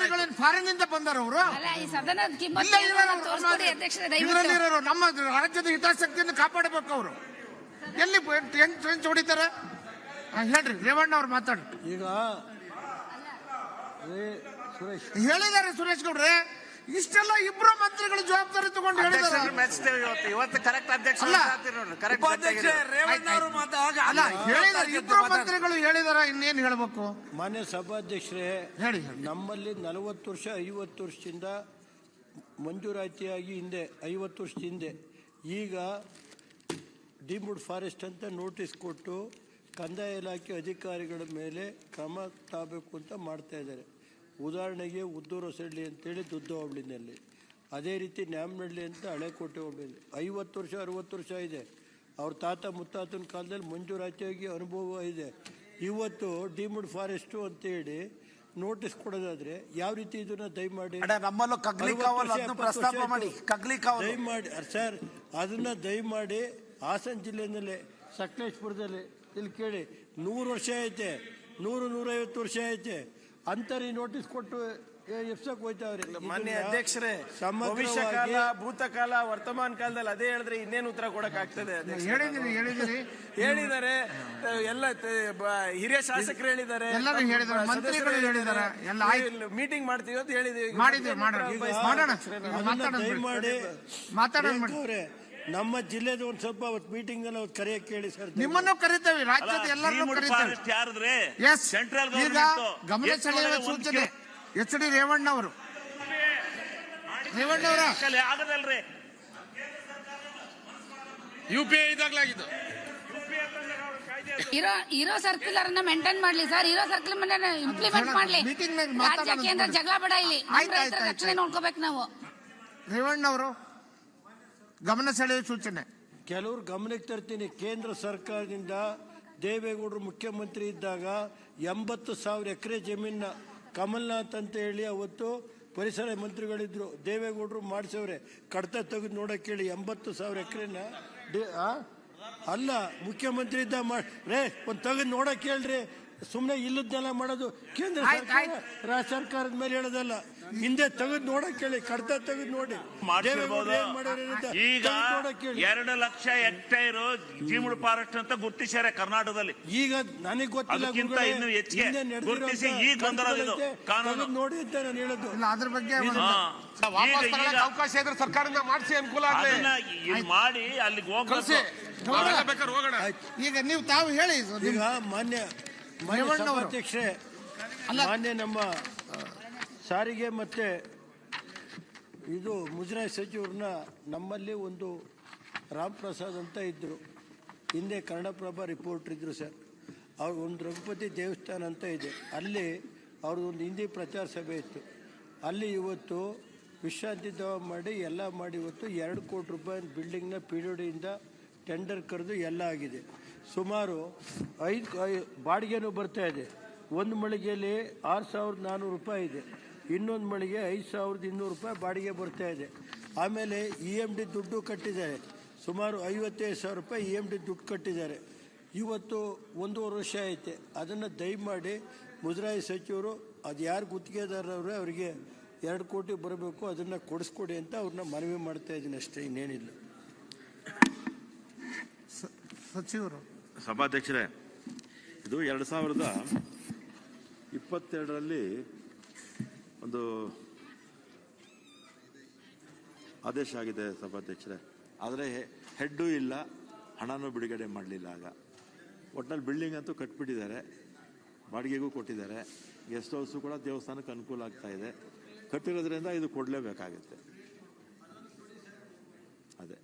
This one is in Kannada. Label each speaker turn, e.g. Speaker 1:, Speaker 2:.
Speaker 1: ಅಧಿಕಾರಿಗಳೇನು ಫಾರಿನ್ ಇಂದ ಬಂದಾರ ಅವರು? ನಮ್ಮ ರಾಜ್ಯದ ಹಿತಾಸಕ್ತಿಯನ್ನು ಕಾಪಾಡಬೇಕು ಅವರು. ಎಲ್ಲಿ ಟ್ರೆಂಚ್ ಹೊಡಿತಾರೆ ಹೇಳ್ರಿ, ರೇವಣ್ಣ ಅವ್ರು ಮಾತಾಡ್ರಿ.
Speaker 2: ಈಗ
Speaker 1: ಹೇಳಿದ್ದಾರೆ ಸುರೇಶ್ ಗೌಡ್ರೆ, ಇಷ್ಟೆಲ್ಲ ಇಬ್ರು ಮಂತ್ರಿಗಳು ಜವಾಬ್ದಾರಿ ತಗೊಂಡು ಹೇಳಿದ್ದಾರೆ. ಇಬ್ರು ಮಂತ್ರಿಗಳು ಹೇಳಿದಾರ, ಇನ್ನೇನ್ ಹೇಳ್ಬೇಕು?
Speaker 2: ಮಾನ್ಯ ಸಭಾಧ್ಯಕ್ಷರೇ,
Speaker 1: ಹೇಳಿ.
Speaker 2: ನಮ್ಮಲ್ಲಿ 40 ವರ್ಷ 50 ವರ್ಷದಿಂದ ಮಂಜೂರಾತಿಯಾಗಿ ಹಿಂದೆ 50 ವರ್ಷದ ಹಿಂದೆ ಈಗ ಡೀಮ್ಡ್ ಫಾರೆಸ್ಟ್ ಅಂತ ನೋಟಿಸ್ ಕೊಟ್ಟು ಕಂದಾಯ ಇಲಾಖೆ ಅಧಿಕಾರಿಗಳ ಮೇಲೆ ಕ್ರಮ ತಗೋಬೇಕು ಅಂತ ಮಾಡ್ತಾ ಇದ್ದಾರೆ. ಉದಾಹರಣೆಗೆ ಉದ್ದೂರು ಹೊಸಳ್ಳಿ ಅಂತೇಳಿ ದುದ್ದ ಹೋಬಳಿನಲ್ಲಿ, ಅದೇ ರೀತಿ ನ್ಯಾಮನಹಳ್ಳಿ ಅಂತ ಹಳೆಕೋಟೆ ಹೋಬಳಿಯಲ್ಲಿ 50 ವರ್ಷ 60 ವರ್ಷ ಇದೆ. ಅವ್ರ ತಾತ ಮುತ್ತಾತನ ಕಾಲದಲ್ಲಿ ಮಂಜೂರಾತಿಯಾಗಿ ಅನುಭವ ಇದೆ. ಇವತ್ತು ಡೀಮ್ಡ್ ಫಾರೆಸ್ಟು ಅಂತೇಳಿ ನೋಟಿಸ್ ಕೊಡೋದಾದ್ರೆ ಯಾವ ರೀತಿ ಇದನ್ನ ದಯಮಾಡಿ ದಯಮಾಡಿ ಸರ್, ಅದನ್ನ ದಯಮಾಡಿ ಹಾಸನ ಜಿಲ್ಲೆಯಲ್ಲೇ ಸಕಲೇಶ್ಪುರದಲ್ಲಿ ಇಲ್ಲಿ ಕೇಳಿ 100 ವರ್ಷ ಐತೆ, 100-150 ವರ್ಷ ಐತೆ. ಅಂತರಿ ನೋಟಿಸ್ ಕೊಟ್ಟು ಎಫ್ಸಕ್ ಹೋಯ್ತಾವ್ರಿ.
Speaker 3: ಮಾನ್ಯ ಅಧ್ಯಕ್ಷರೇ, ಭವಿಷ್ಯ ಕಾಲ, ಭೂತಕಾಲ, ವರ್ತಮಾನ ಕಾಲದಲ್ಲಿ ಅದೇ ಹೇಳಿದ್ರೆ ಇನ್ನೇನು ಉತ್ತರ ಕೊಡಕ್ ಆಗ್ತದೆ? ಹೇಳಿದ್ದಾರೆ ಎಲ್ಲ ಹಿರಿಯ ಶಾಸಕರು ಹೇಳಿದ್ದಾರೆ, ಮೀಟಿಂಗ್ ಮಾಡ್ತೀವಿ ಅಂತ ಹೇಳಿದೀವಿ.
Speaker 2: ದಯಮಾಡಿ ನಮ್ಮ ಜಿಲ್ಲೆದ ಒಂದ್ ಸ್ವಲ್ಪ ಮೀಟಿಂಗ್ ಅಲ್ಲಿ ಕರೆಯಕ್ಕೆ ಕೇಳಿ ಸರ್.
Speaker 1: ನಿಮ್ಮನ್ನು ಕರಿತೇವೆ, ರಾಜ್ಯದ ಎಲ್ಲರನ್ನೂ ಕರಿತೇವೆ. ಗಮನ ಸೆಳೆಯುವ ಸೂಚನೆ ಎಚ್ ಡಿ ರೇವಣ್ಣ ಅವರು.
Speaker 4: ಆಗದಲ್ರಿ,
Speaker 1: UPI ಇದಾಗ್ಲಾಗಿದ್ದು
Speaker 5: ಇರೋ ಸರ್ಕ್ಯುಲರ್ ಅನ್ನ ಮೇಂಟೈನ್ ಮಾಡ್ಲಿ ಸರ್. ಇರೋ ಸರ್ಕ್ಯುಲರ್ ಇಂಪ್ಲಿಮೆಂಟ್ ಮಾಡ್ಲಿ. ರಾಜ್ಯ ಕೇಂದ್ರ ಜಗಳ ಬೇಡ, ಇಲ್ಲಿ ರಕ್ಷಣೆ ನೋಡ್ಕೋಬೇಕು ನಾವು.
Speaker 1: ರೇವಣ್ಣ ಅವರು ಗಮನ ಸೆಳೆಯುವ ಸೂಚನೆ.
Speaker 2: ಕೆಲವರು ಗಮನಕ್ಕೆ ತರ್ತೀನಿ. ಕೇಂದ್ರ ಸರ್ಕಾರದಿಂದ ದೇವೇಗೌಡರು ಮುಖ್ಯಮಂತ್ರಿ ಇದ್ದಾಗ 80,000 ಎಕರೆ ಜಮೀನ ಕಮಲ್ನಾಥ್ ಅಂತ ಹೇಳಿ ಅವತ್ತು ಪರಿಸರ ಮಂತ್ರಿಗಳಿದ್ರು, ದೇವೇಗೌಡರು ಮಾಡಿಸವ್ರೆ. ಕಡತ ತೆಗೆದು ನೋಡಕ್ಕೆ ಹೇಳಿ 80,000 ಎಕರೆನ ಅಲ್ಲ ಮುಖ್ಯಮಂತ್ರಿ ಇದ್ದ ಒಂದು ತೆಗೆದು ನೋಡಕ್ಕೆ ಹೇಳ್ರಿ. ಸುಮ್ಮನೆ ಇಲ್ಲದನ್ನೆಲ್ಲ ಮಾಡೋದು ಕೇಂದ್ರ ಸರ್ಕಾರದ ಮೇಲೆ ಹೇಳೋದಲ್ಲ. ಹಿಂದೆ ತೆಗೆದು ನೋಡಕ್ ಹೇಳಿ, ಕಡತ ತೆಗೆದು ನೋಡಿ.
Speaker 4: ಈಗ 2 ಲಕ್ಷ ಹೆಕ್ಟೇರ್ ಡೀಮ್ಡ್ ಫಾರೆಸ್ಟ್ ಅಂತ ಗುರುತಿಸ್ಯಾರೆ ಕರ್ನಾಟಕದಲ್ಲಿ.
Speaker 2: ಈಗ ನನಗೆ ಗೊತ್ತಿಲ್ಲ,
Speaker 4: ಇನ್ನು ಹೆಚ್ಚಿಗೆ ಗುರುತಿಸಿ ಈಗ ಬಂದಿರೋದು ಕಾನೂನು
Speaker 2: ನೋಡಿ ಅಂತ ನಾನು ಹೇಳೋದು.
Speaker 1: ಅದ್ರ ಬಗ್ಗೆ
Speaker 3: ಅವಕಾಶ ಇದ್ರೆ ಸರ್ಕಾರದಿಂದ ಮಾಡಿಸಿ ಅನುಕೂಲ
Speaker 4: ಮಾಡಿ ಅಲ್ಲಿಗೆ ಹೋಗೋಣ.
Speaker 1: ಈಗ ನೀವು ತಾವು ಹೇಳಿ.
Speaker 2: ಈಗ ಮಾನ್ಯ ಸಭಾಧ್ಯಕ್ಷರೇ, ಮಾನ್ಯ ನಮ್ಮ ಸಾರಿಗೆ ಮತ್ತೆ ಇದು ಮುಜರಾಯಿ ಸಚಿವರನ್ನ ನಮ್ಮಲ್ಲಿ ಒಂದು ರಾಮ್ ಪ್ರಸಾದ್ ಅಂತ ಇದ್ರು, ಹಿಂದೆ ಕನ್ನಡಪ್ರಭ ರಿಪೋರ್ಟರ್ ಇದ್ರು ಸರ್. ಅವ್ರು ಒಂದು ರಘುಪತಿ ದೇವಸ್ಥಾನ ಅಂತ ಇದೆ, ಅಲ್ಲಿ ಅವ್ರದ್ದೊಂದು ಹಿಂದಿ ಪ್ರಚಾರ ಸಭೆ ಇತ್ತು. ಅಲ್ಲಿ ಇವತ್ತು ವಿಶ್ರಾಂತಿ ಮಾಡಿ ಎಲ್ಲ ಮಾಡಿ ಇವತ್ತು 2 ಕೋಟಿ ರೂಪಾಯಿ ಬಿಲ್ಡಿಂಗ್ನ PWDಯಿಂದ ಟೆಂಡರ್ ಕರೆದು ಎಲ್ಲ ಆಗಿದೆ. ಸುಮಾರು 5 ಬಾಡಿಗೆನೂ ಬರ್ತಾ ಇದೆ. ಒಂದು ಮಳಿಗೆಯಲ್ಲಿ 6,400 ರೂಪಾಯಿ ಇದೆ, ಇನ್ನೊಂದು ಮಳಿಗೆ 5,200 ರೂಪಾಯಿ ಬಾಡಿಗೆ ಬರ್ತಾ ಇದೆ. ಆಮೇಲೆ EMD ದುಡ್ಡು ಕಟ್ಟಿದ್ದಾರೆ, ಸುಮಾರು 55,000 ರೂಪಾಯಿ EMD ದುಡ್ಡು ಕಟ್ಟಿದ್ದಾರೆ. ಇವತ್ತು 1.5 ವರ್ಷ ಐತೆ. ಅದನ್ನು ದಯಮಾಡಿ ಮುಜರಾಯಿ ಸಚಿವರು ಅದು ಯಾರು ಗುತ್ತಿಗೆದಾರವ್ರೆ ಅವರಿಗೆ 2 ಕೋಟಿ ಬರಬೇಕು, ಅದನ್ನು ಕೊಡಿಸ್ಕೊಡಿ ಅಂತ ಅವ್ರನ್ನ ಮನವಿ ಮಾಡ್ತಾ ಇದ್ದೀನಿ ಅಷ್ಟೇ, ಇನ್ನೇನಿಲ್ಲ.
Speaker 1: ಸಚಿವರು
Speaker 6: ಸಭಾಧ್ಯಕ್ಷರೇ, ಇದು 2022ರಲ್ಲಿ ಒಂದು ಆದೇಶ ಆಗಿದೆ ಸಭಾಧ್ಯಕ್ಷರೇ. ಆದರೆ ಹೆಡ್ಡು ಇಲ್ಲ, ಹಣನೂ ಬಿಡುಗಡೆ ಮಾಡಲಿಲ್ಲ. ಆಗ ಒಟ್ಟಿನಲ್ಲಿ ಬಿಲ್ಡಿಂಗ್ ಅಂತೂ ಕಟ್ಬಿಟ್ಟಿದ್ದಾರೆ, ಬಾಡಿಗೆಗೂ ಕೊಟ್ಟಿದ್ದಾರೆ. ಗೆಸ್ಟ್ ಹೌಸು ಕೂಡ ದೇವಸ್ಥಾನಕ್ಕೆ ಅನುಕೂಲ ಆಗ್ತಾ ಇದೆ. ಕಟ್ಟಿರೋದ್ರಿಂದ ಇದು ಕೊಡಲೇಬೇಕಾಗುತ್ತೆ. ಅದೇ